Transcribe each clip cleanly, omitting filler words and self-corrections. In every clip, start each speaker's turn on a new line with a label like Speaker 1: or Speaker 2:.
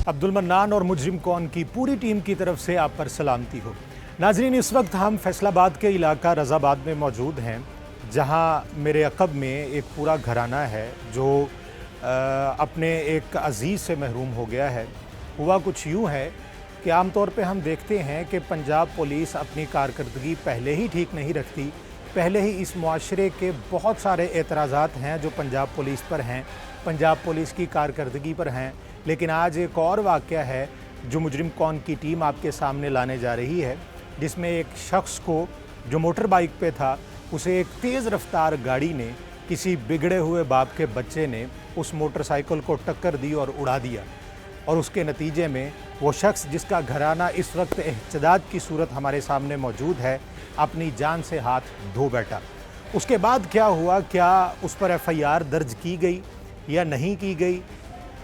Speaker 1: Abdul mannan और मुजरिम कौन की पूरी टीम की तरफ से आप पर सलामती हो। नाजरीन, इस वक्त हम फैसलाबाद के इलाका रज़ाबाद में मौजूद हैं, जहां मेरे अक़ब में एक पूरा घराना है जो अपने एक अज़ीज़ से महरूम हो गया है। हुआ कुछ यूँ है कि आम तौर पे हम देखते हैं कि पंजाब पुलिस अपनी कारकर्दगी पहले ही ठीक नहीं रखती। पहले ही इस मुआशरे के बहुत सारे एतराज़ात हैं जो पंजाब पुलिस पर हैं, पंजाब पुलिस की कारकर्दगी पर हैं। लेकिन आज एक और वाक़या है जो मुजरिम कौन की टीम आपके सामने लाने जा रही है, जिसमें एक शख्स को जो मोटर बाइक पे था, उसे एक तेज़ रफ्तार गाड़ी ने, किसी बिगड़े हुए बाप के बच्चे ने उस मोटरसाइकिल को टक्कर दी और उड़ा दिया। और उसके नतीजे में वो शख्स जिसका घराना इस वक्त एहतजाज की सूरत हमारे सामने मौजूद है, अपनी जान से हाथ धो बैठा। उसके बाद क्या हुआ, क्या उस पर FIR दर्ज की गई या नहीं की गई,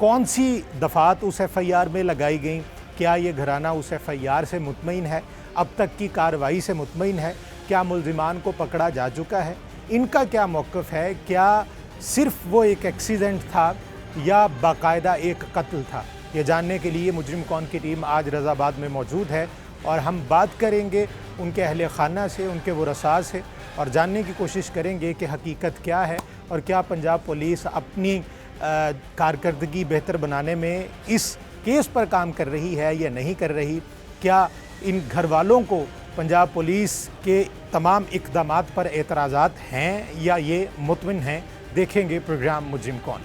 Speaker 1: कौन सी दफ़ात उस FIR में लगाई गई, क्या ये घराना उस FIR से मुतमईन है, अब तक की कार्रवाई से मुतमईन है, क्या मुल्ज़िमान को पकड़ा जा चुका है, इनका क्या मौक़िफ़ है, क्या सिर्फ़ वो एक एक्सीडेंट था या बाकायदा एक कत्ल था। ये जानने के लिए मुजरिम कौन की टीम आज रज़ाबाद में मौजूद है और हम बात करेंगे उनके अहले खाना से, उनके वरसा से, और जानने की कोशिश करेंगे कि हकीकत क्या है और क्या पंजाब पुलिस अपनी कारकर्दगी बेहतर बनाने में इस केस पर काम कर रही है या नहीं कर रही। क्या इन घर वालों को पंजाब पुलिस के तमाम इक़दामात पर एतराज़ात हैं या ये मुतमिन हैं। देखेंगे प्रोग्राम मुजरिम कौन।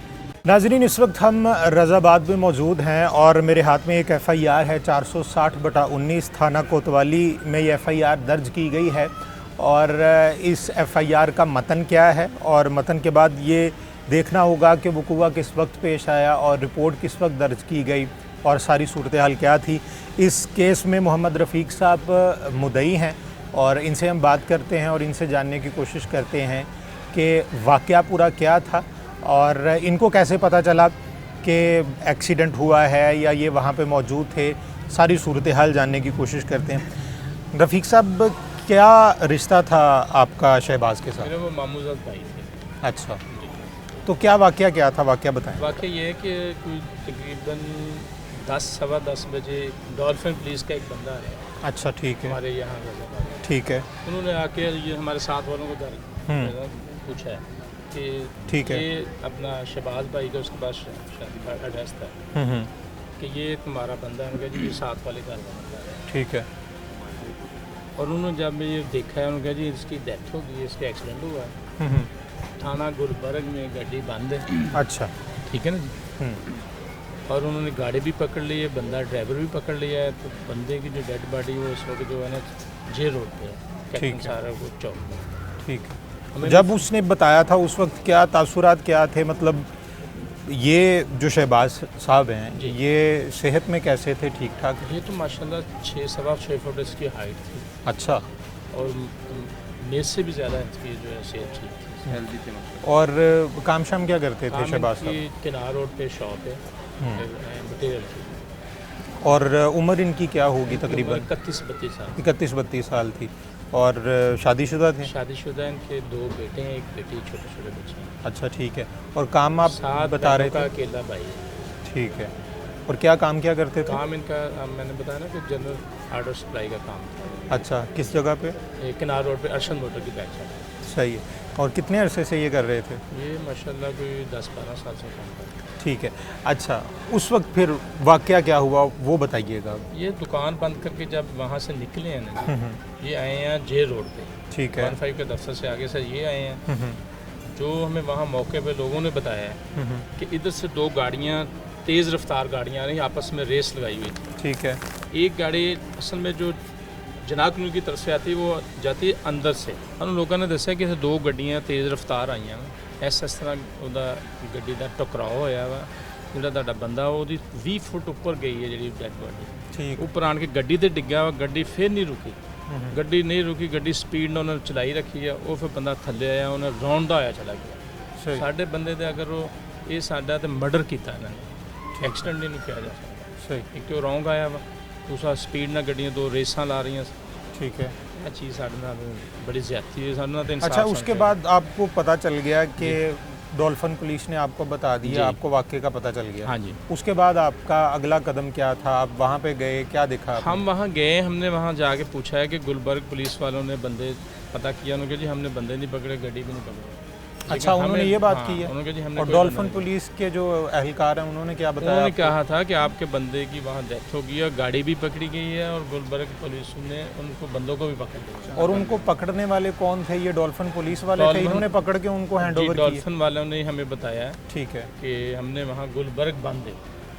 Speaker 1: नाज़रीन, इस वक्त हम रज़ाबाद में मौजूद हैं और मेरे हाथ में एक FIR है 460/19 थाना कोतवाली में ये FIR दर्ज की गई है। और इस FIR का मतन क्या है और मतन के बाद ये देखना होगा कि वक़ूआ किस वक्त पेश आया और रिपोर्ट किस वक्त दर्ज की गई और सारी सूरत हाल क्या थी। इस केस में मोहम्मद रफ़ीक साहब मुद्दई हैं और इनसे हम बात करते हैं और इनसे जानने की कोशिश करते हैं कि वाक़या पूरा क्या था और इनको कैसे पता चला कि एक्सीडेंट हुआ है या ये वहाँ पे मौजूद थे। सारी सूरत हाल जानने की कोशिश करते हैं। रफ़ीक साहब, क्या रिश्ता था आपका शहबाज के साथ?
Speaker 2: मेरे वो मामूज़ाद भाई थे।
Speaker 1: अच्छा, तो क्या वाक़या क्या था, वाक़या बताएं।
Speaker 2: वाक़या ये है कि कोई तकरीबन 10-10:15 बजे डॉल्फिन पुलिस का एक बंदा है।
Speaker 1: अच्छा, ठीक है,
Speaker 2: हमारे यहाँ रज़ाबाद।
Speaker 1: ठीक है।
Speaker 2: उन्होंने आके ये हमारे साथ वालों को पूछा है कि
Speaker 1: ठीक है,
Speaker 2: ये अपना शहबाज भाई का उसके पास शादी का एड्रेस था कि ये तुम्हारा बंदा है। उन्होंने कहा जी ये साथ वाले घर का बंदा है।
Speaker 1: ठीक है।
Speaker 2: और उन्होंने जब ये देखा है, उन्होंने कहा जी इसकी डेथ हो गई, इसका एक्सीडेंट हुआ है, थाना गुलबर्ग में गाड़ी बंद है। अच्छा, ठीक है ना जी। और उन्होंने गाड़ी भी पकड़ ली है, बंदा ड्राइवर भी पकड़ लिया है। तो बंदे की जो डेड बॉडी वो इस वक्त जो है ना जे रोड पे है, कैप्टन सारा वो चौक में। ठीक है।
Speaker 1: जब उसने बताया था उस वक्त क्या तासुरात क्या थे, मतलब ये जो शहबाज साहब हैं ये सेहत में कैसे थे, ठीक ठाक?
Speaker 2: ये तो माशाल्लाह 6-6 फुट इसकी हाइट थी।
Speaker 1: अच्छा। और
Speaker 2: मेरे से भी ज़्यादा इसकी जो है सेहत ठीक थी, हेल्दी थे।
Speaker 1: और काम शाम क्या करते थे शहबाज साहब?
Speaker 2: किनार रोड पे शॉप है मटेरियल की।
Speaker 1: और उम्र इनकी क्या होगी तकरीबन?
Speaker 2: 31-32 साल।
Speaker 1: 31-32 साल थी। और शादीशुदा थे?
Speaker 2: शादीशुदा, इनके 2 बेटे हैं, एक बेटी, छोटे बच्चे हैं।
Speaker 1: अच्छा, ठीक है। और काम आप बता रहे थे?
Speaker 2: अकेला भाई है।
Speaker 1: ठीक है। और क्या काम क्या करते थे?
Speaker 2: काम इनका मैंने बताया ना कि जनरल ऑर्डर सप्लाई का काम था।
Speaker 1: अच्छा, किस जगह पे?
Speaker 2: किनार रोड पे अर्शन मोटर की बैक साइड।
Speaker 1: सही है। और कितने अरसे से ये कर रहे थे?
Speaker 2: ये माशाल्लाह कोई 10-12 साल से काम कर रहे हैं।
Speaker 1: ठीक है। अच्छा, उस वक्त फिर वाक़या क्या हुआ वो बताइएगा।
Speaker 2: ये दुकान बंद करके जब वहाँ से निकले हैं ना, ये आए हैं जे रोड पे।
Speaker 1: ठीक है।
Speaker 2: 15 के दफ्तर से आगे से ये आए हैं। जो हमें वहाँ मौके पे लोगों ने बताया है कि इधर से 2 गाड़ियाँ, तेज़ रफ्तार गाड़ियाँ आ रही, आपस में रेस लगाई हुई थी। ठीक है। एक गाड़ी असल में जो जनाब कॉलोनी की तरफ से आती है वो जाती है अंदर से। उन लोगों ने दसा कि 2 ਗੱਡੀਆਂ तेज़ रफ्तार आईਆਂ इस तरह ਉਹਦਾ ਗੱਡੀ ਦਾ ਟਕਰਾਅ ਹੋਇਆ ਵਾ। ਜਿਹੜਾ ਤੁਹਾਡਾ ਬੰਦਾ ਉਹਦੀ 20 ਫੁੱਟ ਉੱਪਰ ਗਈ ਹੈ ਜਿਹੜੀ ਡੈਡ ਬੋਡੀ। ਠੀਕ। ਉੱਪਰ ਆਣ ਕੇ ਗੱਡੀ ਤੇ ਡਿੱਗਿਆ ਵਾ, ਗੱਡੀ ਫਿਰ ਨਹੀਂ ਰੁਕੀ। ਗੱਡੀ ਨਹੀਂ ਰੁਕੀ, ਗੱਡੀ ਸਪੀਡ ਨਾਲ ਉਹਨਾਂ ਚਲਾਈ ਰੱਖੀ ਆ। ਉਹ ਫਿਰ ਬੰਦਾ ਥੱਲੇ ਆਇਆ, ਉਹਨੇ ਰੌਂਦਾ ਆਇਆ ਚਲਾ ਗਿਆ। ਸਾਡੇ ਬੰਦੇ ਦੇ ਅਗਰ ਉਹ ਇਹ ਸਾਡਾ ਤੇ ਮਰਡਰ ਕੀਤਾ ਇਹਨਾਂ ਨੇ, ਐਕਸੀਡੈਂਟ ਨਹੀਂ ਕਿਹਾ ਜਾ ਸਕਦਾ। ਸਹੀ। ਇੱਕ तो ਰੌਂਗ ਆਇਆ ਵਾ, दूसरा स्पीड ना गड्डियाँ 2 रेसा ला रही हैं। ठीक है। चीज़ साढ़े बड़ी ज्यादती है साढ़े।
Speaker 1: अच्छा, उसके बाद आपको पता चल गया कि डॉल्फिन पुलिस ने आपको बता
Speaker 2: जी।
Speaker 1: दिया, आपको वाक़ये का पता चल गया।
Speaker 2: हाँ जी।
Speaker 1: उसके बाद आपका अगला कदम क्या था? आप वहाँ पे गए, क्या देखा आपने?
Speaker 2: हम वहाँ गए, हमने वहाँ जाके पूछा है कि गुलबर्ग पुलिस वालों ने बंदे पता किया, उन्होंने कहा जी हमने बंदे नहीं पकड़े, गाड़ी भी नहीं पकड़ी।
Speaker 1: अच्छा,
Speaker 2: लेकिन
Speaker 1: उन्होंने
Speaker 2: हमें-
Speaker 1: ये बात
Speaker 2: हाँ,
Speaker 1: की है?
Speaker 2: उन्होंने कहा जी हमने
Speaker 1: और
Speaker 2: कोई
Speaker 1: डॉल्फिन
Speaker 2: बंदा नहीं।
Speaker 1: पुलिस के जो एहलकार हैं उन्होंने क्या बताया
Speaker 2: उन्होंने
Speaker 1: आपको?
Speaker 2: कहा था कि आपके बंदे की वहाँ डेथ हो गई है, गाड़ी भी पकड़ी गई है और गुलबर्ग पुलिस ने उनको बंदों को भी पकड़ लिया।
Speaker 1: और उनको पकड़ने वाले कौन थे? ये डॉल्फिन पुलिस वाले थे?
Speaker 2: डॉल्फिन-
Speaker 1: इन्होंने पकड़ के उनको हैंड
Speaker 2: जी,
Speaker 1: ओवर किया?
Speaker 2: डॉल्फिन वालों ने हमें बताया
Speaker 1: ठीक है,
Speaker 2: कि हमने वहाँ गुलबर्ग बांधे,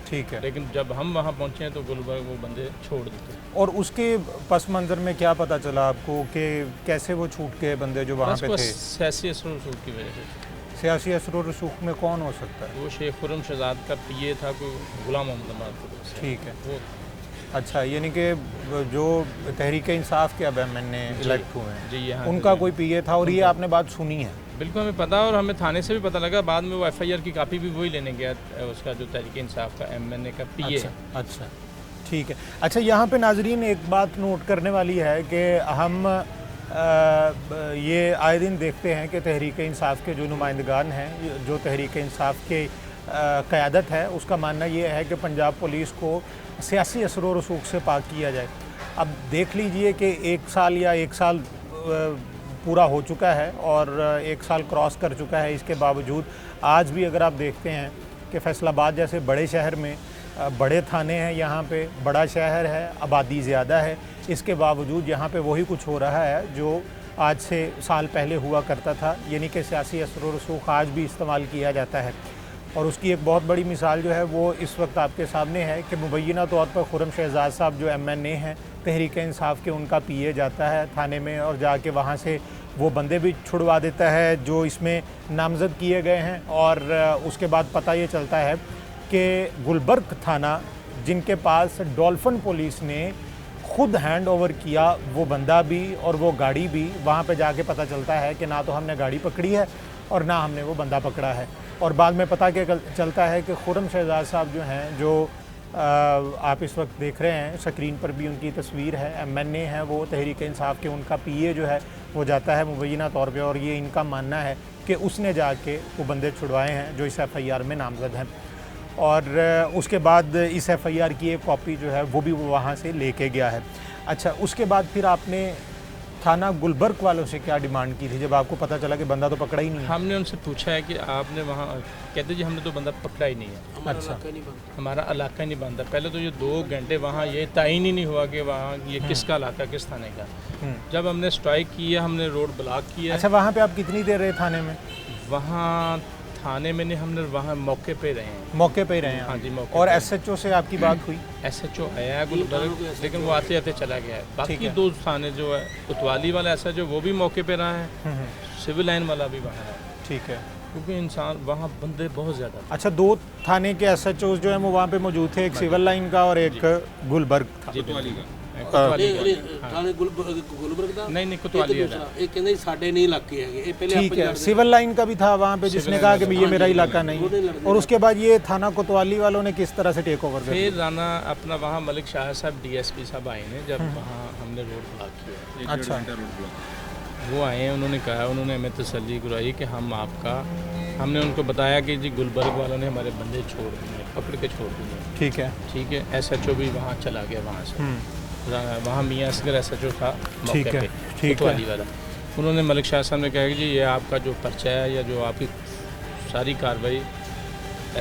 Speaker 1: ठीक है।
Speaker 2: लेकिन जब हम वहाँ पहुँचे हैं तो गुलबर्ग वो बंदे छोड़ देते।
Speaker 1: और उसके पस मंज़र में क्या पता चला आपको कि कैसे वो छूट गए बंदे जो वहाँ
Speaker 2: बस
Speaker 1: पे
Speaker 2: बस
Speaker 1: थे?
Speaker 2: सियासी असर रसूख की वजह से।
Speaker 1: सियासी असर रसूख में कौन हो सकता है?
Speaker 2: वो शेख खुर्रम शहजाद का पीए था, कोई गुलाम मोहम्मद अहमद से।
Speaker 1: ठीक है।
Speaker 2: वो
Speaker 1: अच्छा, यानी कि जो तहरीक इंसाफ के अब एमएनए इलेक्ट हुए हैं,
Speaker 2: जी यहाँ
Speaker 1: उनका कोई पीए था और ये आपने बात सुनी है?
Speaker 2: बिल्कुल हमें पता, और हमें थाने से भी पता लगा। बाद में वो एफआईआर की कापी भी वही लेने गया, उसका जो तहरीक इंसाफ का एमएनए का पीए
Speaker 1: अच्छा, अच्छा, ठीक है। अच्छा, यहाँ पे नाजरीन एक बात नोट करने वाली है कि हम ये आए दिन देखते हैं कि तहरीक इंसाफ के जो नुमाइंदगान हैं, जो तहरीक इंसाफ के क़यादत है, उसका मानना ये है कि पंजाब पुलिस को सियासी असर व रसूख से पाक किया जाए। अब देख लीजिए कि 1 साल या 1 साल पूरा हो चुका है और 1 साल क्रॉस कर चुका है। इसके बावजूद आज भी अगर आप देखते हैं कि फैसलाबाद जैसे बड़े शहर में बड़े थाने हैं, यहाँ पे बड़ा शहर है, आबादी ज़्यादा है, इसके बावजूद यहाँ पे वही कुछ हो रहा है जो आज से साल पहले हुआ करता था, यानी कि सियासी असर व रसूख आज भी इस्तेमाल किया जाता है। और उसकी एक बहुत बड़ी मिसाल जो है वो इस वक्त आपके सामने है कि मुबैना तौर पर खुर्रम शहजाद साहब जो एमएनए हैं तहरीक इंसाफ के, उनका पीए जाता है थाने में और जाके वहाँ से वो बंदे भी छुड़वा देता है जो इसमें नामज़द किए गए हैं। और उसके बाद पता ये चलता है कि गुलबर्ग थाना, जिनके पास डॉल्फिन पुलिस ने खुद हैंड ओवर किया वो बंदा भी और वो गाड़ी भी, वहाँ पे जाके पता चलता है कि ना तो हमने गाड़ी पकड़ी है और ना हमने वो बंदा पकड़ा है। और बाद में पता क्या चलता है कि खुर्रम शहजाद साहब जो हैं, जो आप इस वक्त देख रहे हैं स्क्रीन पर भी उनकी तस्वीर है, एमएनए है वो तहरीक इंसाफ के, उनका पीए जो है वो जाता है मुबैना तौर पे और ये इनका मानना है कि उसने जाके वो बंदे छुड़वाए हैं जो इस एफआईआर में नामज़द हैं। और उसके बाद इस एफआईआर की एक कॉपी जो है वो भी वो वहाँ से लेके गया है। अच्छा, उसके बाद फिर आपने थाना गुलबर्ग वालों से क्या डिमांड की थी जब आपको पता चला कि बंदा तो पकड़ा ही नहीं है?
Speaker 2: हमने उनसे पूछा है कि आपने वहाँ, कहते जी हमने तो बंदा पकड़ा ही नहीं है,
Speaker 1: अच्छा,
Speaker 2: हमारा इलाका ही नहीं बनता। पहले तो ये 2 घंटे वहाँ ये तयन ही नहीं हुआ कि वहाँ ये किसका इलाका, किस थाने का। जब हमने स्ट्राइक किया, हमने रोड ब्लॉक किया।
Speaker 1: अच्छा, वहाँ पे आप कितनी देर रहे थाने में?
Speaker 2: वहाँ थाने में नहीं, हमने वहाँ मौके पे रहे हैं।
Speaker 1: मौके पे ही रहे हैं?
Speaker 2: हाँ जी, मौके
Speaker 1: और
Speaker 2: पे।
Speaker 1: एसएचओ से आपकी बात हुई?
Speaker 2: एसएचओ आया है गुलबर्ग, लेकिन वो आते आते चला गया है। बाकी 2 थाने जो है, कोतवाली वाला एसएचओ वो भी मौके पे रहा है, सिविल लाइन वाला भी वहाँ है।
Speaker 1: ठीक है,
Speaker 2: क्योंकि इंसान वहाँ बंदे बहुत ज़्यादा।
Speaker 1: अच्छा, 2 थाने के एसएचओ जो है वो वहाँ पे मौजूद थे, एक सिविल लाइन का और एक गुलबर्ग था।
Speaker 2: जी, कोतवाली का।
Speaker 3: ਥਾਣੇ ਗੁਲਬਰਗ ਦਾ
Speaker 2: नहीं नहीं, कोतवाली वाला।
Speaker 3: ਇਹ ਕਹਿੰਦੇ ਸਾਡੇ ਨਹੀਂ ਇਲਾਕੇ ਹੈਗੇ ਇਹ ਪਹਿਲੇ
Speaker 1: ठीक है, सिविल लाइन का भी था वहाँ पे जिसने कहा कि ये मेरा इलाका नहीं है। और उसके बाद ये थाना कोतवाली वालों ने किस तरह से टेक ओवर कर लिया?
Speaker 2: फिर राना अपना वहाँ मलिक शाह साहब डीएसपी साहब आए हैं, जब वहाँ हमने रोड ब्लॉक किया।
Speaker 1: अच्छा,
Speaker 2: वो आए हैं, उन्होंने कहा, उन्होंने हमें तसल्ली कराई कि हम आपका, हमने उनको बताया कि जी गुलबर्ग वालों ने हमारे बंदे छोड़ दिए, पकड़ के छोड़ दिए।
Speaker 1: ठीक है,
Speaker 2: ठीक है, एसएचओ भी वहाँ चला गया वहाँ से। वहाँ मियाँ असगर एसएचओ था मौके
Speaker 1: ठीक है,
Speaker 2: पे,
Speaker 1: ठीक है।
Speaker 2: कोतवाली वाला। उन्होंने मलिक शाह साहब ने कहा कि जी ये आपका जो पर्चा है या जो आपकी सारी कार्रवाई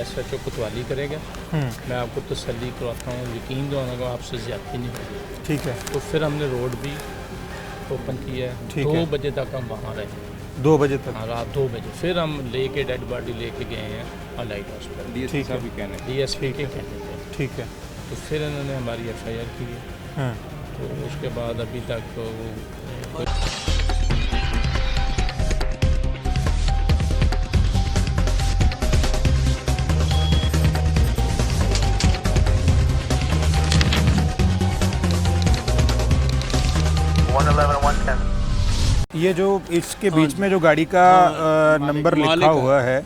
Speaker 2: एसएचओ कोतवाली करेगा। मैं आपको तसल्ली करवाता हूँ, यकीन दिलाऊंगा आपसे ज़्यादती नहीं होगी।
Speaker 1: ठीक है।
Speaker 2: तो फिर हमने रोड भी ओपन किया है।
Speaker 1: ठीक
Speaker 2: 2
Speaker 1: है।
Speaker 2: बजे तक हम वहाँ रहे,
Speaker 1: 2 बजे तक?
Speaker 2: हाँ, रात 2 बजे। फिर हम लेके डेड बॉडी लेके गए हैं अलाइट हॉस्पिटल,
Speaker 1: ठीक है,
Speaker 2: डीएसपी के कहने पे।
Speaker 1: ठीक है।
Speaker 2: तो फिर इन्होंने हमारी एफआईआर की है।
Speaker 1: हाँ,
Speaker 2: तो उसके बाद अभी तक वो
Speaker 1: ये जो इसके बीच में जो गाड़ी का नंबर लिखा हुआ है,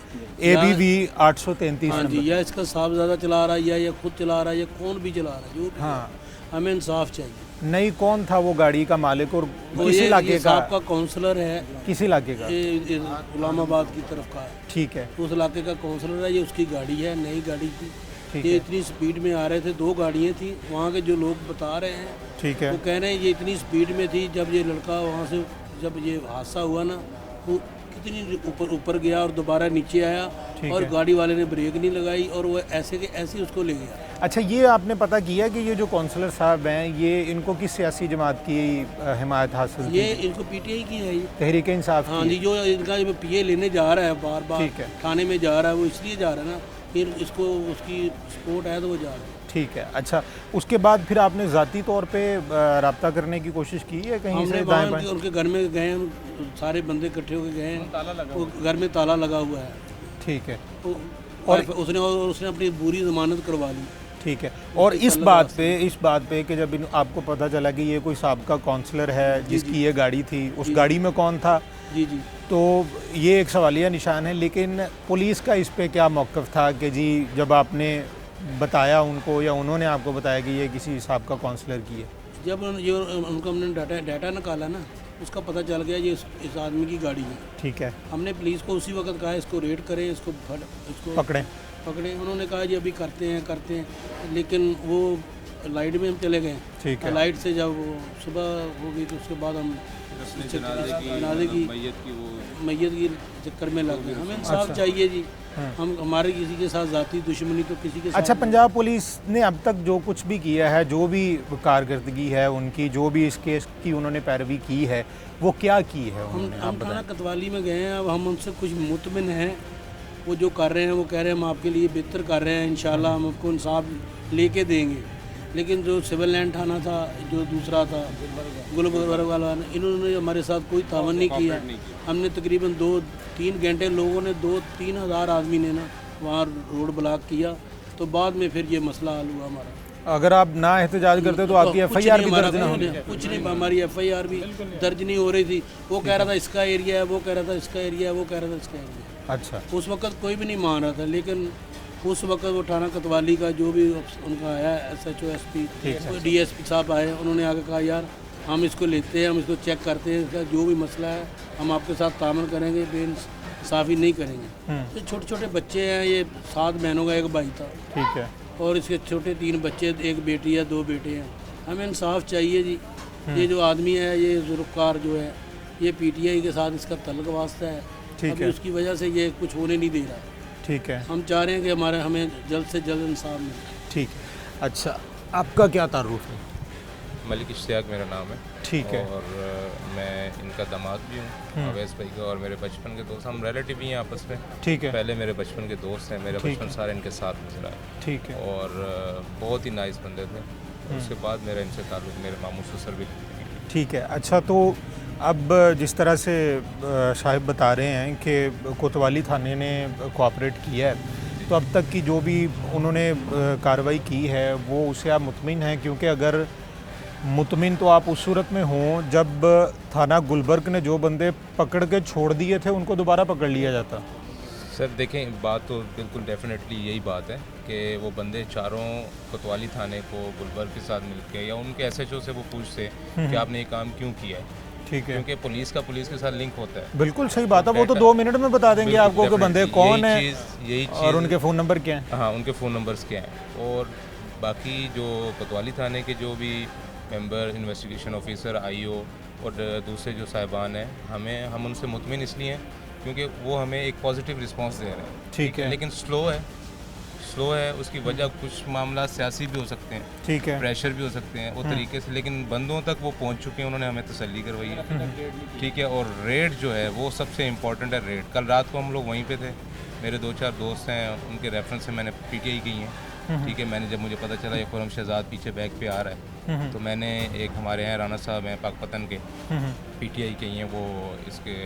Speaker 1: ABV 833
Speaker 3: हाँ जी,
Speaker 1: नंबर।
Speaker 3: या इसका साहबजादा चला रहा है या ये खुद चला रहा है या कौन भी चला रहा है, जो भी
Speaker 1: हाँ।
Speaker 3: है, हमें इंसाफ चाहिए।
Speaker 1: नहीं, कौन था वो गाड़ी का मालिक और
Speaker 3: वो
Speaker 1: किस इलाके
Speaker 3: ये
Speaker 1: का?
Speaker 3: साहब का काउंसलर है,
Speaker 1: किस इलाके का?
Speaker 3: ये गुलामाबाद की तरफ का है,
Speaker 1: ठीक है,
Speaker 3: उस इलाके का काउंसलर है। ये उसकी गाड़ी है, नई गाड़ी थी।
Speaker 1: ठीक
Speaker 3: ये
Speaker 1: है,
Speaker 3: इतनी स्पीड में आ रहे थे, 2 गाड़ियाँ थी। वहाँ के जो लोग बता रहे हैं,
Speaker 1: ठीक है,
Speaker 3: वो कह रहे हैं ये इतनी स्पीड में थी, जब ये लड़का वहाँ से जब ये हादसा हुआ ना, वो कितनी ऊपर गया और दोबारा नीचे आया,
Speaker 1: ठीक
Speaker 3: और
Speaker 1: है।
Speaker 3: गाड़ी वाले ने ब्रेक नहीं लगाई और वो ऐसे के ऐसे ही उसको ले गया।
Speaker 1: अच्छा, ये आपने पता किया कि ये जो काउंसलर साहब हैं, ये इनको किस सियासी जमात की हिमायत हासिल
Speaker 3: ये
Speaker 1: थी?
Speaker 3: इनको पीटीआई की है ये।
Speaker 1: तहरीक इंसाफ
Speaker 3: हाँ
Speaker 1: की?
Speaker 3: जी, जो इनका जो पीए लेने जा रहा है बार बार
Speaker 1: ठीक है।
Speaker 3: थाने में जा रहा है, वो इसलिए जा रहा है ना, फिर इसको उसकी सपोर्ट है तो वो जा रहा है।
Speaker 1: ठीक है। अच्छा, उसके बाद फिर आपने ज़ाती तौर पे रब्ता करने की कोशिश की है कहीं
Speaker 3: हमने
Speaker 1: से?
Speaker 3: वहाँ
Speaker 1: दाएं बाएं?
Speaker 3: उनके घर में गए हैं, सारे बंदे इकट्ठे होकर गए हैं, वो घर में ताला लगा हुआ है।
Speaker 1: ठीक है,
Speaker 3: और उसने अपनी पूरी जमानत करवा ली।
Speaker 1: ठीक है। और इस बात पे कि जब आपको पता चला कि ये कोई साबका काउंसलर है जिसकी ये गाड़ी थी, उस गाड़ी में कौन था,
Speaker 3: जी जी।
Speaker 1: तो ये एक सवालिया निशान है। लेकिन पुलिस का इस पे क्या मौक़िफ़ था कि जी जब आपने बताया उनको या उन्होंने आपको बताया कि ये किसी साबका काउंसलर की है?
Speaker 3: जब ये उनको हमने डाटा निकाला ना, उसका पता चल गया ये इस आदमी की गाड़ी है।
Speaker 1: ठीक है,
Speaker 3: हमने पुलिस को उसी वक्त कहा इसको रेड करें, इसको
Speaker 1: पकड़ें।
Speaker 3: पकड़े। उन्होंने कहा जी अभी करते हैं, लेकिन वो लाइट में हम चले गए।
Speaker 1: ठीक है,
Speaker 3: लाइट से जब वो सुबह हो गई तो उसके बाद हम जनाजे की मैयत की चक्कर में लग गए। हमें इंसाफ चाहिए जी। हम हमारे किसी के साथ ज़ाती दुश्मनी तो किसी के साथ
Speaker 1: अच्छा, पंजाब पुलिस ने अब तक जो कुछ भी किया है, जो भी कारकर्दगी है उनकी, जो भी इस केस की उन्होंने पैरवी की है, वो क्या की है उन्होंने? आप
Speaker 3: हम थाना
Speaker 1: बताएं।
Speaker 3: कोतवाली में गए हैं। अब हम उनसे कुछ मुतमिन हैं, वो जो कर रहे हैं वो कह रहे हैं हम आपके लिए बेहतर कर रहे हैं, इंशाल्लाह हम आपको इंसाफ लेके देंगे। लेकिन जो सिविल लाइन थाना था, जो दूसरा था गुलबर्ग वाला, इन्होंने हमारे साथ कोई तावन नहीं किया। हमने तकरीबन 2-3 घंटे लोगों ने 2-3 हज़ार आदमी ने ना वहाँ रोड ब्लॉक किया, तो बाद में फिर ये मसला हल हुआ हमारा।
Speaker 1: अगर आप ना एहतजाज करते तो आपकी
Speaker 3: कुछ
Speaker 1: FIR
Speaker 3: नहीं
Speaker 1: भी
Speaker 3: हमारा
Speaker 1: दर्ज ना होनी?
Speaker 3: कुछ नहीं, हमारी FIR भी दर्ज नहीं हो रही थी। वो कह रहा था इसका एरिया है, वो कह रहा था इसका एरिया है, वो कह रहा था इसका एरिया है।
Speaker 1: अच्छा,
Speaker 3: उस वक्त कोई भी नहीं मान रहा था, लेकिन उस वक्त वो थाना कोतवाली का जो भी उनका आया SHO SP DSP साहब आए, उन्होंने आके कहा यार हम इसको लेते हैं, हम इसको चेक करते हैं, इसका जो भी मसला है हम आपके साथ तामल करेंगे, बेइंसाफ़ी नहीं करेंगे। ये छोटे छोटे बच्चे हैं, ये 7 बहनों का एक भाई था,
Speaker 1: ठीक है,
Speaker 3: और इसके छोटे 3 बच्चे, 1 बेटी है, 2 बेटे हैं। हमें इंसाफ चाहिए जी। ये जो आदमी है, ये जुल्फ़कार जो है, ये PTI के साथ इसका तल्लुक़ वास्ता है।
Speaker 1: ठीक
Speaker 3: अभी
Speaker 1: है,
Speaker 3: उसकी वजह से ये कुछ होने नहीं दे रहा।
Speaker 1: ठीक है,
Speaker 3: हम चाह रहे हैं कि हमें जल्द से जल्द इंसाफ मिले।
Speaker 1: ठीक है। अच्छा, आपका क्या तारुफ है?
Speaker 4: मलिक इश्तियाक मेरा नाम है।
Speaker 1: ठीक है,
Speaker 4: और मैं इनका दामाद भी हूँ, अवैस भाई का, और मेरे बचपन के दोस्त, हम रिलेटिव ही हैं आपस में।
Speaker 1: ठीक है,
Speaker 4: पहले मेरे बचपन के दोस्त हैं, मेरा
Speaker 1: ठीक
Speaker 4: बचपन
Speaker 1: है।
Speaker 4: सारा इनके साथ गुजरा है,
Speaker 1: ठीक है,
Speaker 4: और बहुत ही नाइस बंदे थे। उसके बाद मेरा इनसे ताल्लुक़ मेरे मामू ससुर भी थे।
Speaker 1: ठीक है। अच्छा, तो अब जिस तरह से साहिब बता रहे हैं कि कोतवाली थाने ने कोऑपरेट किया है, तो अब तक की जो भी उन्होंने कार्रवाई की है वो उससे आप मुतमिन हैं? क्योंकि अगर मुतमिन तो आप उस सूरत में हों जब थाना गुलबर्ग ने जो बंदे पकड़ के छोड़ दिए थे उनको दोबारा पकड़ लिया जाता।
Speaker 4: सर देखें, बात तो बिल्कुल डेफिनेटली यही बात है कि वो बंदे चारों कोतवाली थाने को गुलबर्ग के साथ मिलके या उनके SHO से वो पूछते कि आपने ये काम क्यों किया है,
Speaker 1: ठीक है,
Speaker 4: क्योंकि पुलिस के साथ लिंक होता है।
Speaker 1: बिल्कुल सही बात है। वो तो 2 मिनट में बता देंगे आपको कि बंदे कौन है
Speaker 4: यही चीज़
Speaker 1: और उनके फ़ोन नंबर क्या हैं।
Speaker 4: हाँ, उनके फ़ोन नंबर्स क्या हैं। और बाकी जो कोतवाली थाने के जो भी मेंबर, इन्वेस्टिगेशन ऑफिसर, IO और दूसरे जो साहिबान हैं, हम उनसे मुतमिन इसलिए हैं क्योंकि वो हमें एक पॉजिटिव रिस्पांस दे रहे हैं।
Speaker 1: ठीक है,
Speaker 4: लेकिन स्लो है। उसकी वजह कुछ मामला सियासी भी हो सकते हैं,
Speaker 1: ठीक है,
Speaker 4: प्रेशर भी हो सकते हैं वो तरीके से, लेकिन बंदों तक वो पहुंच चुके हैं, उन्होंने हमें तसल्ली करवाई है। ठीक है, और रेड जो है वो सबसे इम्पोर्टेंट है। रेड कल रात को हम लोग वहीं पे थे, मेरे 2-4 दोस्त हैं, उनके रेफरेंस से मैंने PTI की हैं। ठीक है, मैंने जब मुझे पता चला ये खुरम शहजाद पीछे बैग पे आ रहा है, तो मैंने एक हमारे यहाँ राना साहब हैं पाकपतन के, PTI के ही हैं वो, इसके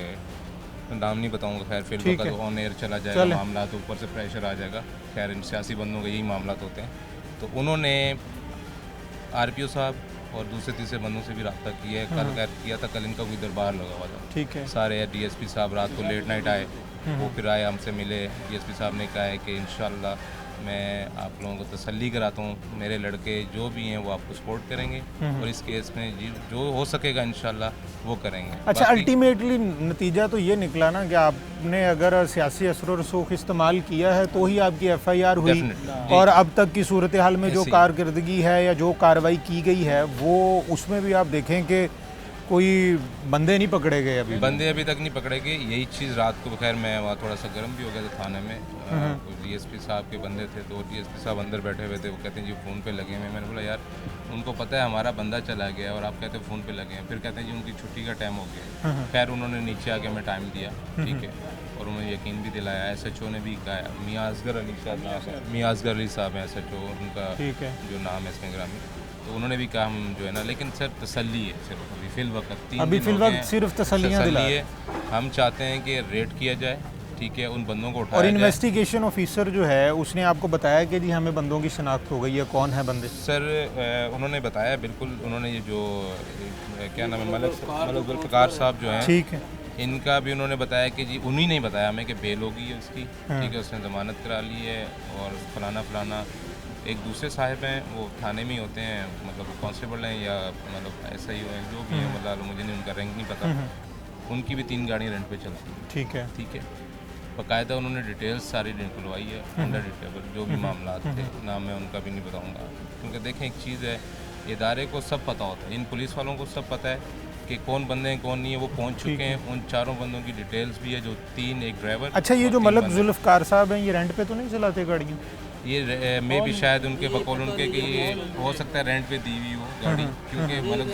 Speaker 4: नाम नहीं बताऊंगा, खैर फिर वक्त ऑन एयर चला जाएगा मामला, तो ऊपर से प्रेशर आ जाएगा। खैर इन सियासी बंदों के यही मामला होते हैं। तो उन्होंने RPO साहब और दूसरे तीसरे बंदों से भी रब्ता किया है। कल किया था, कल इनका कोई दरबार लगा हुआ था।
Speaker 1: ठीक है,
Speaker 4: सारे DSP साहब रात को लेट नाइट आए, वो फिर आए, हमसे मिले। डीएसपी साहब ने कहा है कि इंशाल्लाह मैं आप लोगों को तसल्ली कराता हूँ, मेरे लड़के जो भी हैं वो आपको सपोर्ट करेंगे और इस केस में जो हो सकेगा इंशाल्लाह वो करेंगे।
Speaker 1: अच्छा, अल्टीमेटली नतीजा तो ये निकला ना कि आपने अगर सियासी असर और रसूख इस्तेमाल किया है तो ही आपकी एफआईआर हुई, और अब तक की सूरत हाल में जो कारकर्दगी है या जो कार्रवाई की गई है वो उसमें भी आप देखें कि कोई बंदे नहीं पकड़े गए, बंदे
Speaker 4: अभी तक नहीं पकड़े गए। यही चीज़ रात को खैर मैं वहाँ थोड़ा सा गर्म भी हो गया था थाने में, डीएसपी साहब के बंदे थे तो डीएसपी साहब अंदर बैठे हुए थे, वो कहते हैं जी फ़ोन पे लगे हुए। मैंने बोला यार उनको पता है हमारा बंदा चला गया और आप कहते हैं फ़ोन पे लगे हैं। फिर कहते हैं जी उनकी छुट्टी का टाइम हो गया। खैर उन्होंने नीचे आके हमें टाइम दिया, ठीक है, और उन्हें यकीन भी दिलाया। SHO ने भी कहा, मियाँ असगर अली साहब हैं SHO, उनका जो नाम है इसमें ग्रामीण, तो उन्होंने भी कहा हम जो है ना, लेकिन सर तसल्ली है सिर्फ अभी फ़िलवक्त
Speaker 1: सिर्फ तसल्लियाँ
Speaker 4: दिलाई है। हम चाहते हैं कि रेड किया जाए, ठीक है, उन बंदों को उठाया
Speaker 1: और इन्वेस्टिगेशन ऑफिसर जो है उसने आपको बताया कि जी हमें बंदों की शनाख्त हो गई है, कौन है बंदे?
Speaker 4: सर उन्होंने बताया, बिल्कुल उन्होंने ये जो क्या नाम है मलक जुल्फ़िकार साहब जो हैं,
Speaker 1: ठीक है,
Speaker 4: इनका भी उन्होंने बताया कि जी उन्हीं ने बताया हमें कि बेल होगी है उसकी, ठीक है, उसने ज़मानत करा ली है और फलाना एक दूसरे साहब हैं वो थाने में ही होते हैं, मतलब वो कांस्टेबल हैं या मतलब ऐसा ही हैं जो भी है, मतलब मुझे नहीं उनका रैंक नहीं पता। उनकी भी 3 गाड़ियाँ रेंट पे चलती हैं, ठीक है, बाकायदा उन्होंने डिटेल्स सारी निकलवाई है, अंडर डिटेबल जो भी मामला थे, नाम मैं उनका भी नहीं बताऊँगा, क्योंकि देखें एक चीज़ है, इदारे को सब पता होता है, इन पुलिस वालों को सब पता है कि कौन बंदे हैं कौन नहीं है, वो पहुंच चुके हैं। उन 4 बंदों की डिटेल्स भी है, जो 3 एक ड्राइवर।
Speaker 1: अच्छा, ये जो मलक जुल्फ़िकार साहब हैं ये रेंट पे तो नहीं चलाते गाड़ियाँ?
Speaker 4: ये मैं भी शायद उनके बकौल उनके कि ये हो सकता है रेंट पे दी हुई हो गाड़ी, क्योंकि मलक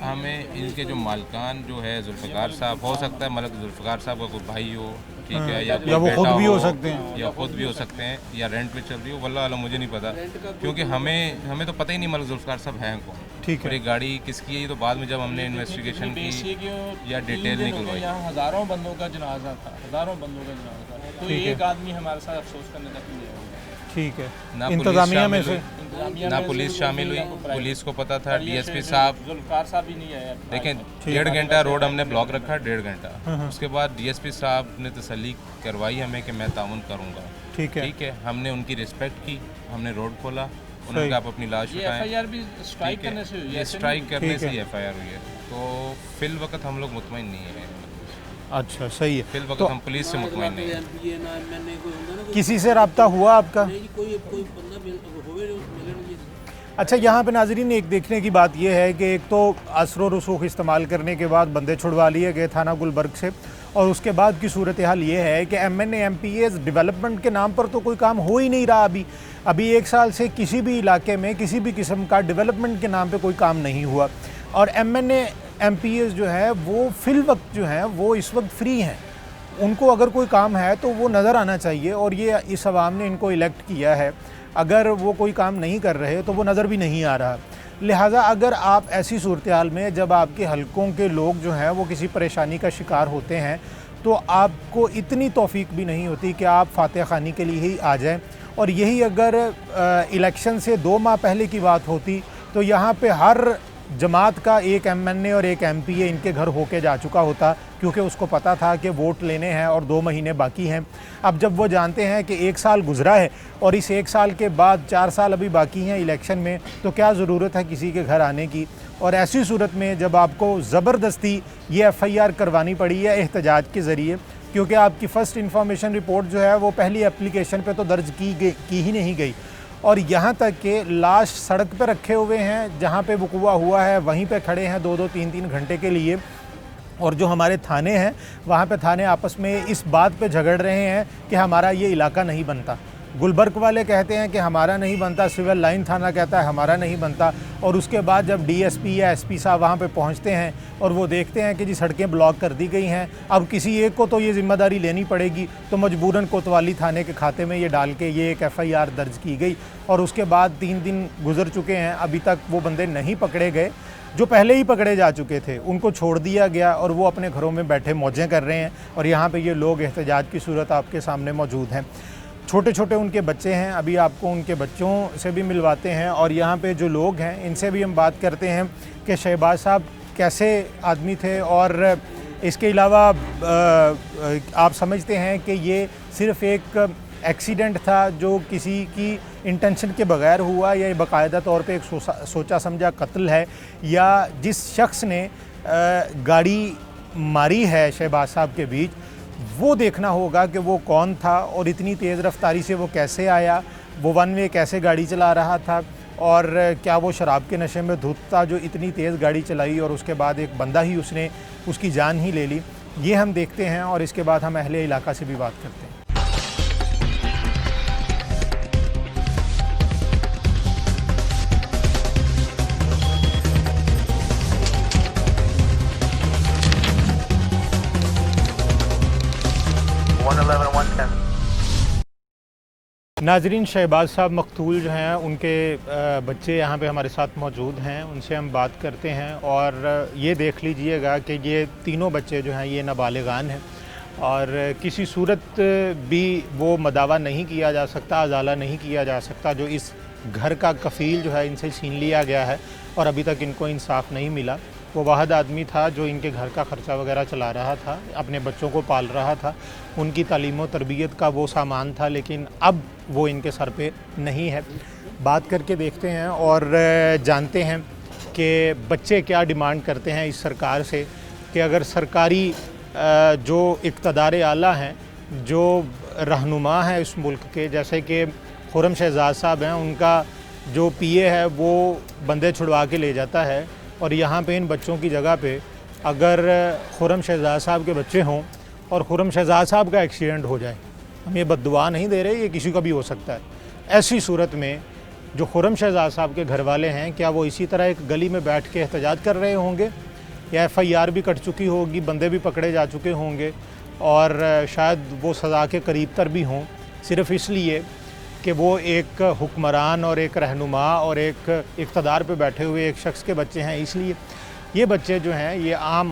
Speaker 4: हमें इनके जो मालिकान जो है जुल्फ़िकार साहब, हो सकता है मलक जुल्फ़िकार साहब का कोई भाई हो, ठीक है, या
Speaker 1: वो खुद भी हो सकते हैं,
Speaker 4: या रेंट पे चल रही हो, वल्लाह आलम मुझे नहीं पता, क्योंकि हमें तो पता ही नहीं मलक जुल्फ़िकार साहब हैं कौन,
Speaker 1: ठीक है।
Speaker 4: ये गाड़ी किसकी है, ये तो बाद में जब हमने इन्वेस्टिगेशन की या डिटेल निकलवाई।
Speaker 2: यहाँ हज़ारों बंदों का जनाजा था, तो एक आदमी हमारे साथ अफसोस करने तक नहीं आया।
Speaker 1: ठीक है,
Speaker 4: ना
Speaker 1: इंतज़ामिया में से
Speaker 4: ना पुलिस शामिल हुई, पुलिस को पता था, डीएसपी साहब
Speaker 2: जुल्फ़िकार साहब भी नहीं आया।
Speaker 4: देखें 1.5 घंटा रोड हमने ब्लॉक रखा, 1.5 घंटा, उसके बाद डीएसपी साहब ने तसल्ली करवाई हमें कि मैं ताउन करूँगा, ठीक है, हमने उनकी रिस्पेक्ट की, हमने रोड खोला, उन्होंने कहा आप अपनी लाश उठाएं,
Speaker 2: एफआईआर भी स्ट्राइक करने से हुई है,
Speaker 4: स्ट्राइक करने से एफआईआर हुई है, तो फिल वक्त हम लोग मुतमईन नहीं है।
Speaker 1: अच्छा, सही है,
Speaker 4: फिल वक्त
Speaker 1: तो
Speaker 4: हम पुलिस से मुतमईन नहीं है।
Speaker 1: किसी से रब्ता हुआ आपका? अच्छा, यहाँ पे नाजरीन एक देखने की बात यह है कि एक तो असर और रसूख इस्तेमाल करने के बाद बंदे छुड़वा लिए गए थाना गुलबर्ग से, और उसके बाद की सूरत हाल ये है कि MNA MPAs डेवलपमेंट के नाम पर तो कोई काम हो ही नहीं रहा। अभी 1 साल से किसी भी इलाके में किसी भी किस्म का डेवलपमेंट के नाम पे कोई काम नहीं हुआ, और MNA MPAs जो है वो फिल वक्त जो है वो इस वक्त फ्री हैं, उनको अगर कोई काम है तो वो नज़र आना चाहिए, और ये इस अवाम ने इनको इलेक्ट किया है, अगर वो कोई काम नहीं कर रहे तो वो नज़र भी नहीं आ रहा। लिहाजा अगर आप ऐसी सूरत हाल में जब आपके हलकों के लोग जो हैं वो किसी परेशानी का शिकार होते हैं तो आपको इतनी तौफीक भी नहीं होती कि आप फातह खानी के लिए ही आ जाएं, और यही अगर इलेक्शन से 2 माह पहले की बात होती तो यहाँ पे हर जमात का एक MNA और एक MPA इनके घर होके जा चुका होता, क्योंकि उसको पता था कि वोट लेने हैं और 2 महीने बाकी हैं। अब जब वो जानते हैं कि 1 साल गुजरा है और इस 1 साल के बाद 4 साल अभी बाकी हैं इलेक्शन में, तो क्या ज़रूरत है किसी के घर आने की। और ऐसी सूरत में जब आपको ज़बरदस्ती ये FIR करवानी पड़ी है एहतजाज के ज़रिए, क्योंकि आपकी फ़र्स्ट इन्फॉर्मेशन रिपोर्ट जो है वो पहली एप्लीकेशन पे तो दर्ज की ही नहीं गई, और यहाँ तक कि लाश सड़क पर रखे हुए हैं, जहाँ पे वक़ूआ हुआ है वहीं पे खड़े हैं 2-2 3-3 घंटे के लिए, और जो हमारे थाने हैं वहाँ पे थाने आपस में इस बात पे झगड़ रहे हैं कि हमारा ये इलाका नहीं बनता। गुलबर्ग वाले कहते हैं कि हमारा नहीं बनता, सिविल लाइन थाना कहता है हमारा नहीं बनता, और उसके बाद जब DSP या SP साहब वहाँ पे पहुँचते हैं और वो देखते हैं कि जी सड़कें ब्लॉक कर दी गई हैं, अब किसी एक को तो ये ज़िम्मेदारी लेनी पड़ेगी, तो मजबूरन कोतवाली थाने के खाते में ये डाल के ये एक FIR दर्ज की गई, और उसके बाद 3 दिन गुजर चुके हैं, अभी तक वो बंदे नहीं पकड़े गए। जो पहले ही पकड़े जा चुके थे उनको छोड़ दिया गया और वो अपने घरों में बैठे मौजें कर रहे हैं, और यहाँ पे ये लोग एहतजाज की सूरत आपके सामने मौजूद हैं। छोटे छोटे उनके बच्चे हैं, अभी आपको उनके बच्चों से भी मिलवाते हैं, और यहाँ पे जो लोग हैं इनसे भी हम बात करते हैं कि शहबाज साहब कैसे आदमी थे और इसके अलावा आप समझते हैं कि ये सिर्फ़ एक एक्सीडेंट था जो किसी की इंटेंशन के बगैर हुआ, या ये बाकायदा तौर पे एक सोचा समझा कत्ल है, या जिस शख्स ने गाड़ी मारी है शहबाज साहब के बीच, वो देखना होगा कि वो कौन था और इतनी तेज़ रफ्तारी से वो कैसे आया, वो वन वे कैसे गाड़ी चला रहा था, और क्या वो शराब के नशे में धुत था जो इतनी तेज़ गाड़ी चलाई और उसके बाद एक बंदा ही उसने उसकी जान ही ले ली। ये हम देखते हैं और इसके बाद हम अहले इलाका से भी बात करते हैं। नाजरीन, शहबाज साहब मकतूल जो हैं उनके बच्चे यहाँ पे हमारे साथ मौजूद हैं, उनसे हम बात करते हैं। और ये देख लीजिएगा कि ये तीनों बच्चे जो हैं ये नाबालिगान हैं और किसी सूरत भी वो मदावा नहीं किया जा सकता, अजाला नहीं किया जा सकता जो इस घर का कफ़ील जो है इनसे छीन लिया गया है और अभी तक इनको इंसाफ नहीं मिला। वो वाहिद आदमी था जो इनके घर का ख़र्चा वगैरह चला रहा था, अपने बच्चों को पाल रहा था, उनकी तालीम व तरबियत का वो सामान था, लेकिन अब वो इनके सर पे नहीं है। बात करके देखते हैं और जानते हैं कि बच्चे क्या डिमांड करते हैं इस सरकार से, कि अगर सरकारी जो इक़्तिदार आला हैं, जो रहनुमा हैं इस मुल्क के, जैसे कि खुर्रम शहजाद साहब हैं, उनका जो पीए है वो बंदे छुड़वा के ले जाता है और यहाँ पे इन बच्चों की जगह पे अगर खुर्रम शहजाद साहब के बच्चे हों और खुर्रम शहजाद साहब का एक्सीडेंट हो जाए, हम ये बद्दुआ नहीं दे रहे, ये किसी का भी हो सकता है। ऐसी सूरत में जो खुर्रम शहजाद साहब के घर वाले हैं, क्या वो इसी तरह एक गली में बैठ के एहतजाज कर रहे होंगे, या FIR भी कट चुकी होगी, बंदे भी पकड़े जा चुके होंगे और शायद वो सज़ा के करीब तर भी हों, सिर्फ़ इसलिए कि वो एक हुक्मरान और एक रहनुमा और एक इक़्तिदार पे बैठे हुए एक शख्स के बच्चे हैं। इसलिए ये बच्चे जो हैं ये आम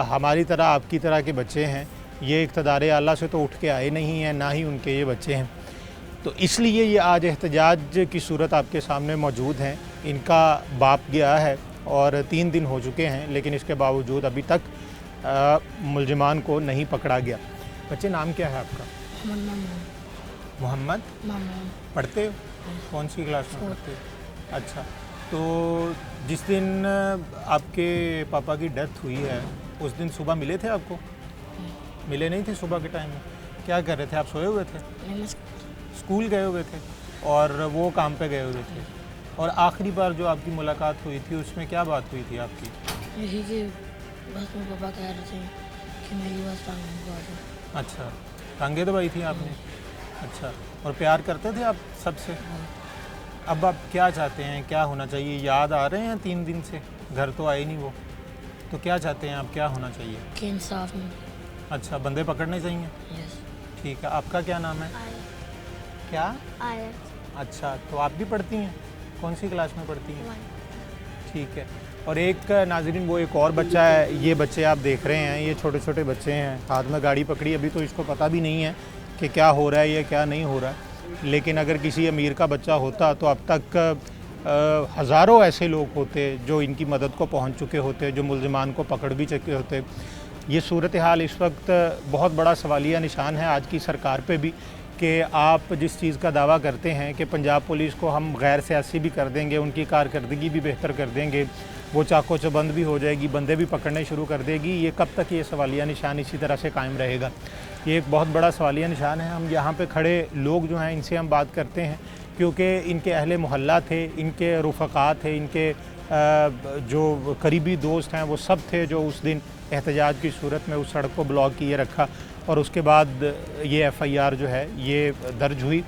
Speaker 1: हमारी तरह, आपकी तरह के बच्चे हैं, ये इक़्तिदार आला से तो उठ के आए नहीं हैं, ना ही उनके ये बच्चे हैं। तो इसलिए ये आज एहतजाज की सूरत आपके सामने मौजूद हैं। इनका बाप गया है और 3 दिन हो चुके हैं, लेकिन इसके बावजूद अभी तक मुलजिमान को नहीं पकड़ा गया। बच्चे, नाम क्या है आपका? मोहम्मद। पढ़ते हो? कौन सी क्लास में पढ़ते हो? अच्छा, तो जिस दिन आपके पापा की डेथ हुई है उस दिन सुबह मिले थे आपको? मिले नहीं थे सुबह के टाइम में? क्या कर रहे थे आप? सोए हुए थे? स्कूल गए हुए थे और वो काम पे गए हुए थे? और आखिरी बार जो आपकी मुलाकात हुई थी उसमें क्या बात हुई थी आपकी?
Speaker 5: यही कि बस में पापा कह रहे थे कि मेरी बस टांगों दबा दो।
Speaker 1: अच्छा, टांगे दबाई थी आपने? अच्छा, और प्यार करते थे आप सबसे? अब आप क्या चाहते हैं, क्या होना चाहिए? याद आ रहे हैं 3 दिन से, घर तो आए नहीं वो, तो क्या चाहते हैं आप, क्या होना चाहिए?
Speaker 5: कि इंसाफ में।
Speaker 1: अच्छा, बंदे पकड़ने चाहिए?
Speaker 5: यस।
Speaker 1: ठीक है। आपका क्या नाम है? क्या? अच्छा, तो आप भी पढ़ती हैं? कौन सी क्लास में पढ़ती हैं? ठीक है। और एक नाज़रीन, वो एक और बच्चा है, ये बच्चे आप देख रहे हैं, ये छोटे छोटे बच्चे हैं, हाथ में गाड़ी पकड़ी, अभी तो इसको पता भी नहीं है कि क्या हो रहा है या क्या नहीं हो रहा है। लेकिन अगर किसी अमीर का बच्चा होता तो अब तक हज़ारों ऐसे लोग होते जो इनकी मदद को पहुंच चुके होते, जो मुलजिमान को पकड़ भी चुके होते। ये सूरत हाल इस वक्त बहुत बड़ा सवालिया निशान है आज की सरकार पे भी, कि आप जिस चीज़ का दावा करते हैं कि पंजाब पुलिस को हम गैर सियासी भी कर देंगे, उनकी कारकर्दगी भी बेहतर कर देंगे, वो चाको चबंद भी हो जाएगी, बंदे भी पकड़ने शुरू कर देगी, ये कब तक ये सवालिया निशान इसी तरह से कायम रहेगा? ये एक बहुत बड़ा सवालिया निशान है। हम यहाँ पे खड़े लोग जो हैं इनसे हम बात करते हैं, क्योंकि इनके अहले मोहल्ला थे, इनके रुफ़क़ा थे, इनके जो करीबी दोस्त हैं वो सब थे जो उस दिन एहतजाज की सूरत में उस सड़क को ब्लॉक किए रखा और उसके बाद ये FIR जो है ये दर्ज हुई।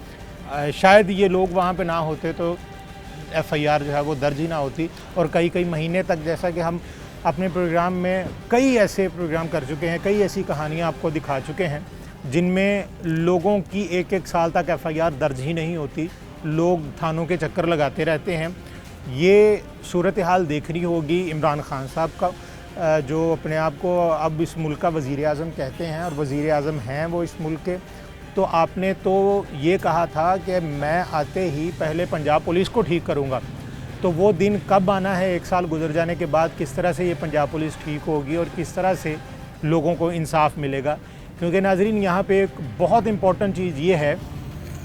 Speaker 1: शायद ये लोग वहाँ पे ना होते तो FIR जो है वो दर्ज ही ना होती। और कई कई महीने तक, जैसा कि हम अपने प्रोग्राम में कई ऐसे प्रोग्राम कर चुके हैं, कई ऐसी कहानियाँ आपको दिखा चुके हैं जिनमें लोगों की 1-1 साल तक FIR दर्ज ही नहीं होती, लोग थानों के चक्कर लगाते रहते हैं। ये सूरत हाल देखनी होगी इमरान खान साहब का, जो अपने आप को अब इस मुल्क का वज़ीर आज़म कहते हैं और वज़ीर आज़म हैं वो इस मुल्क के। तो आपने तो ये कहा था कि मैं आते ही पहले पंजाब पुलिस को ठीक करूँगा, तो वो दिन कब आना है? 1 साल गुजर जाने के बाद किस तरह से ये पंजाब पुलिस ठीक होगी और किस तरह से लोगों को इंसाफ मिलेगा। क्योंकि नाज़रीन यहाँ पे एक बहुत इम्पॉर्टेंट चीज़ ये है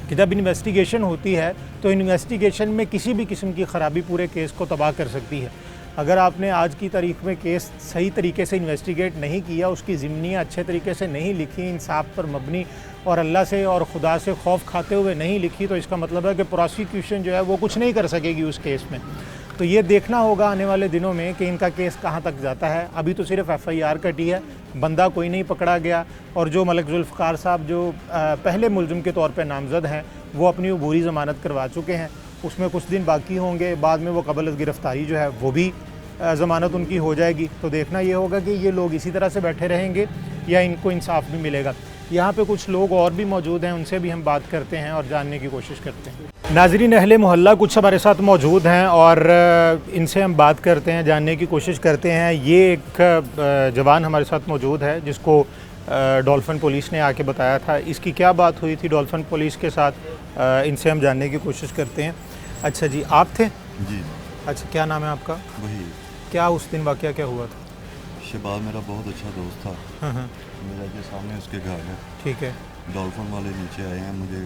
Speaker 1: कि जब इन्वेस्टिगेशन होती है तो इन्वेस्टिगेशन में किसी भी किस्म की ख़राबी पूरे केस को तबाह कर सकती है। अगर आपने आज की तारीख में केस सही तरीके से इन्वेस्टिगेट नहीं किया, उसकी ज़िम्नियाँ अच्छे तरीके से नहीं लिखी, इंसाफ पर मबनी और अल्लाह से और खुदा से खौफ खाते हुए नहीं लिखी, तो इसका मतलब है कि प्रोसिक्यूशन जो है वो कुछ नहीं कर सकेगी उस केस में। तो ये देखना होगा आने वाले दिनों में कि इनका केस कहाँ तक जाता है। अभी तो सिर्फ FIR कटी है, बंदा कोई नहीं पकड़ा गया, और जो मलिक जुल्फ़िकार साहब जो पहले मुलज़िम के तौर पे नामज़द हैं वो अपनी अबूरी ज़मानत करवा चुके हैं। उसमें कुछ दिन बाकी होंगे, बाद में वो क़ब्ल गिरफ़्तारी जो है वो भी ज़मानत उनकी हो जाएगी। तो देखना ये होगा कि ये लोग इसी तरह से बैठे रहेंगे या इनको इंसाफ भी मिलेगा। यहाँ पे कुछ लोग और भी मौजूद हैं, उनसे भी हम बात करते हैं और जानने की कोशिश करते हैं। नाज़रीन, अहले मोहल्ला कुछ हमारे साथ मौजूद हैं और इनसे हम बात करते हैं, जानने की कोशिश करते हैं। ये एक जवान हमारे साथ मौजूद है जिसको डॉल्फिन पुलिस ने आके बताया था। इसकी क्या बात हुई थी डॉल्फिन पुलिस के साथ, इनसे हम जानने की कोशिश करते हैं। अच्छा जी, आप थे?
Speaker 6: जी।
Speaker 1: अच्छा, क्या नाम है आपका?
Speaker 6: वही
Speaker 1: क्या उस दिन वाक़या क्या हुआ था?
Speaker 6: शहबाज मेरा बहुत अच्छा दोस्त था।
Speaker 1: हाँ,
Speaker 6: मेरा के सामने उसके घर है।
Speaker 1: ठीक है।
Speaker 6: डॉल्फिन वाले नीचे आए हैं, मुझे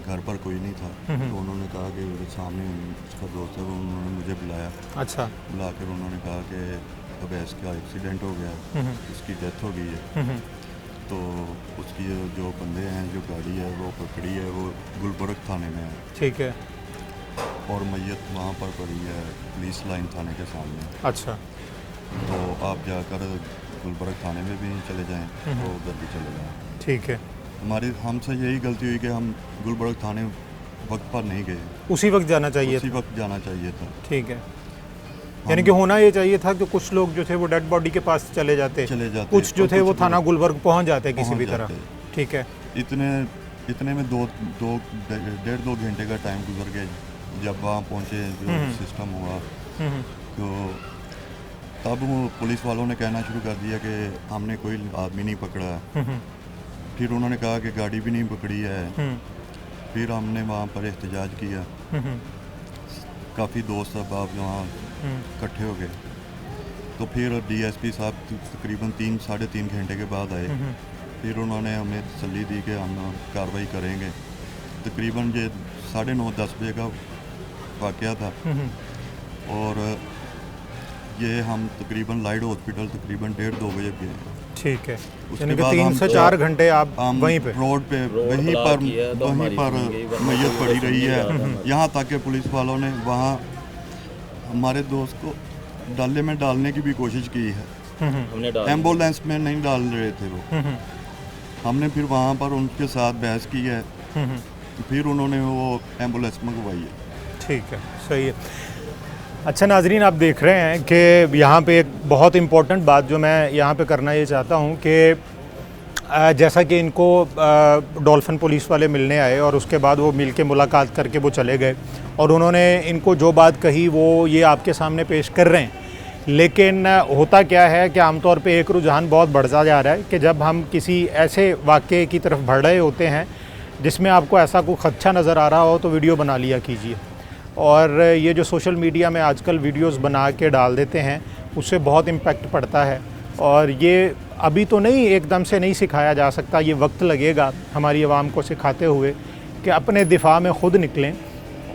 Speaker 6: घर पर कोई नहीं था, तो उन्होंने कहा कि मेरे सामने उसका दोस्त है, वो उन्होंने मुझे बुलाया।
Speaker 1: अच्छा।
Speaker 6: बुला कर उन्होंने कहा कि अवैस का एक्सीडेंट हो गया, उसकी डेथ हो गई है। तो उसकी जो बंदे हैं, जो गाड़ी है वो पकड़ी है, वो गुलबर्ग थाने में है।
Speaker 1: ठीक है।
Speaker 6: और मैयत वहाँ पर पड़ी है पुलिस लाइन थाने के सामने।
Speaker 1: अच्छा।
Speaker 6: तो आप जाकर गुलबर्ग थाने में भी चले जाएं, तो उधर भी चले जाएं।
Speaker 1: ठीक है।
Speaker 6: हमसे यही गलती हुई कि हम गुलबर्ग थाने वक्त पर नहीं गए।
Speaker 1: उसी वक्त जाना चाहिए
Speaker 6: उसी
Speaker 1: था।
Speaker 6: वक्त जाना चाहिए था।
Speaker 1: ठीक है। यानी कि होना ये चाहिए था कि कुछ लोग जो थे वो डेड बॉडी के पास चले जाते, कुछ जो थे वो थाना गुलबर्ग पहुंच जाते किसी भी तरह। ठीक है।
Speaker 6: इतने में डेढ़ दो घंटे का टाइम गुजर गया। जब वहाँ पहुँचे, जो सिस्टम हुआ, तो तब वो पुलिस वालों ने कहना शुरू कर दिया कि हमने कोई आदमी नहीं पकड़ा है। फिर उन्होंने कहा कि गाड़ी भी नहीं पकड़ी है। फिर हमने वहाँ पर एहतजाज किया। काफ़ी दोस्त अब वहाँ इकट्ठे हो गए। तो फिर DSP साहब तकरीबन 3-3.5 घंटे के बाद आए। फिर उन्होंने हमें तसल्ली दी कि हम कार्रवाई करेंगे। तकरीबन ये 9:30-10 बजे का वाक़या था, और ये हम तकरीबन लाइट हॉस्पिटल तकरीबन 1:30-2 बजे गए।
Speaker 1: ठीक है।
Speaker 6: उसके
Speaker 1: यानी कि
Speaker 6: बाद
Speaker 1: 3 से 4 घंटे आप वहीं पे
Speaker 6: रोड पे वहीं पर मैयत पड़ी रही है। यहाँ तक कि पुलिस वालों ने वहाँ हमारे दोस्त को डाले में डालने की भी कोशिश की है। एम्बुलेंस में नहीं डाल रहे थे वो। हमने फिर वहाँ पर उनके साथ बहस की है। फिर उन्होंने वो एम्बुलेंस मंगवाई है।
Speaker 1: ठीक है, सही है। अच्छा नाजरीन, आप देख रहे हैं कि यहाँ पे एक बहुत इम्पोर्टेंट बात जो मैं यहाँ पे करना ये चाहता हूँ कि जैसा कि इनको डॉल्फिन पुलिस वाले मिलने आए और उसके बाद वो मिल के मुलाकात करके वो चले गए, और उन्होंने इनको जो बात कही वो ये आपके सामने पेश कर रहे हैं। लेकिन होता क्या है कि आमतौर पे एक रुझान बहुत बढ़ता जा रहा है कि जब हम किसी ऐसे वाक़े की तरफ बढ़ रहे होते हैं जिसमें आपको ऐसा कोई खदशा नज़र आ रहा हो तो वीडियो बना लिया कीजिए। और ये जो सोशल मीडिया में आजकल वीडियोस बना के डाल देते हैं उससे बहुत इम्पैक्ट पड़ता है, और ये अभी तो नहीं, एकदम से नहीं सिखाया जा सकता, ये वक्त लगेगा हमारी आवाम को सिखाते हुए कि अपने दिफा में ख़ुद निकलें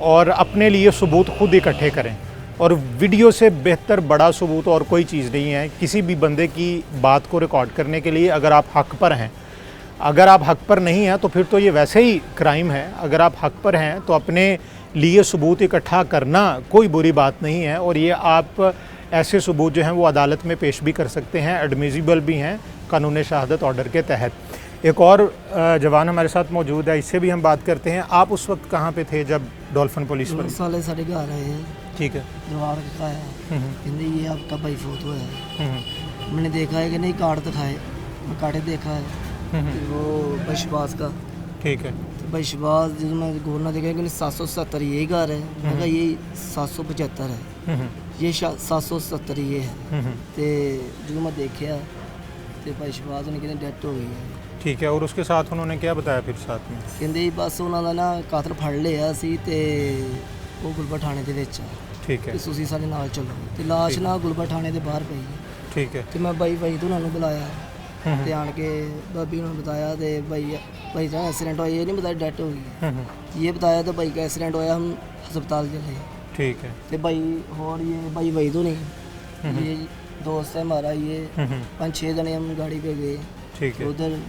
Speaker 1: और अपने लिए सबूत खुद इकट्ठे करें। और वीडियो से बेहतर बड़ा सबूत और कोई चीज़ नहीं है किसी भी बंदे की बात को रिकॉर्ड करने के लिए, अगर आप हक़ पर हैं। अगर आप हक़ पर नहीं हैं तो फिर तो ये वैसे ही क्राइम है। अगर आप हक़ पर हैं तो अपने लिए सबूत इकट्ठा करना कोई बुरी बात नहीं है, और ये आप ऐसे सबूत जो हैं वो अदालत में पेश भी कर सकते हैं, एडमिसिबल भी हैं कानून शहादत ऑर्डर के तहत। एक और जवान हमारे साथ मौजूद है, इससे भी हम बात करते हैं। आप उस वक्त कहाँ पे थे जब डॉल्फिन पुलिस वाले?
Speaker 7: साले साढ़े घर आए हैं।
Speaker 1: ठीक है।
Speaker 7: जवाब दिखाया, कहते ये आपका भाई फोटो है। मैंने देखा है कि नहीं, कार्ड दिखाए, मैं कार्ड देखा है वो बशबाज का।
Speaker 1: ठीक है।
Speaker 7: तो बशबाज जब मैं गोरना देखा कि 770 ये घर है, मैं कहा ये 775 है, ये 770 ये है। तो जो मैं देखा तो बशबाज ने कहते डेथ हो गई है।
Speaker 1: ठीक है। और उसके साथ उन्होंने क्या बताया फिर साथ में?
Speaker 7: कहते बस उन्होंने ना कातल फड़ लिया सी ते वो गुलबा थाने ਦੇ ਵਿੱਚ।
Speaker 1: ठीक है।
Speaker 7: ਤੁਸੀਂ ਸਾਡੇ ਨਾਲ ਚੱਲੋ ਤੇ ਲਾਸ਼ ਨਾ ਗੁਲਬਾ ਥਾਣੇ ਦੇ ਬਾਹਰ ਪਈ ਹੈ।
Speaker 1: ठीक है।
Speaker 7: ਤੇ ਮੈਂ ਬਾਈ ਵਹੀਦ ਉਹਨਾਂ ਨੂੰ ਬੁਲਾਇਆ ਤੇ ਆਣ ਕੇ भाभी ने बताया तो भाई का एक्सीडेंट हुआ, ये नहीं बताया डेथ हो गई, ये बताया तो भाई का एक्सीडेंट होया, हम अस्पताल चले।
Speaker 1: ठीक है।
Speaker 7: तो भाई और ये भाई वहीद नहीं, ये दोस्त है हमारा, ये 5-6 जने हम गाड़ी पे गए।
Speaker 1: ठीक है।
Speaker 7: उधर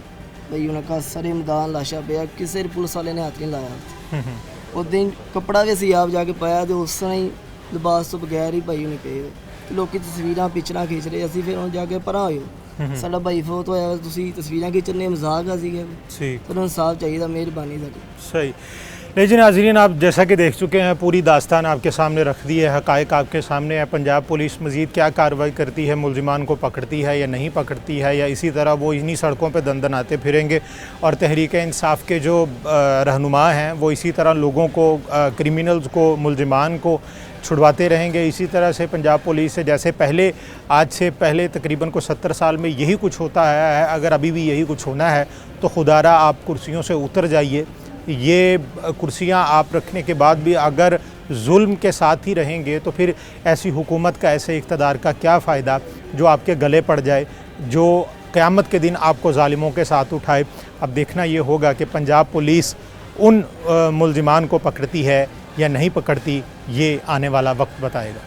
Speaker 7: भाई उन्हें कहा सारे मैदान लाशा पे किसी पुलिस वाले ने हाथ नहीं लाया। उस दिन कपड़ा भी असी आप जाके पाया तो उस तरह ही लिबास तो बगैर ही भाई उन्हें पे लोग तस्वीर पिक्चर खिंच रहे, असी फिर जाके परा हो साडा भाई फोत होया, तुसी तस्वीर खिंचने मजाक आ सीगे, तो इंसाफ चाहिए, मेहरबानी साडी।
Speaker 1: सही। लेकिन नाज़रीन, आप जैसा कि देख चुके हैं, पूरी दास्तान आपके सामने रख दी है, हक़ाइक़ आपके सामने है। पंजाब पुलिस मज़ीद क्या कार्रवाई करती है, मुलजिमान को पकड़ती है या नहीं पकड़ती है, या इसी तरह वो इन्हीं सड़कों पर दंदनाते फिरेंगे और तहरीक इंसाफ के जो रहनुमा हैं वो इसी तरह लोगों को, क्रिमिनल्स को, मुलजिमान को छुड़वाते रहेंगे। इसी तरह से पंजाब पुलिस से जैसे पहले, आज से पहले तकरीबन को 70 साल में यही कुछ होता है, अगर अभी भी यही कुछ होना है तो खुदारा आप कुर्सियों से उतर जाइए। ये कुर्सियां आप रखने के बाद भी अगर जुल्म के साथ ही रहेंगे तो फिर ऐसी हुकूमत का, ऐसे इक़्तिदार का क्या फ़ायदा जो आपके गले पड़ जाए, जो क़यामत के दिन आपको ज़ालिमों के साथ उठाए। अब देखना ये होगा कि पंजाब पुलिस उन मुलजिमान को पकड़ती है या नहीं पकड़ती, ये आने वाला वक्त बताएगा।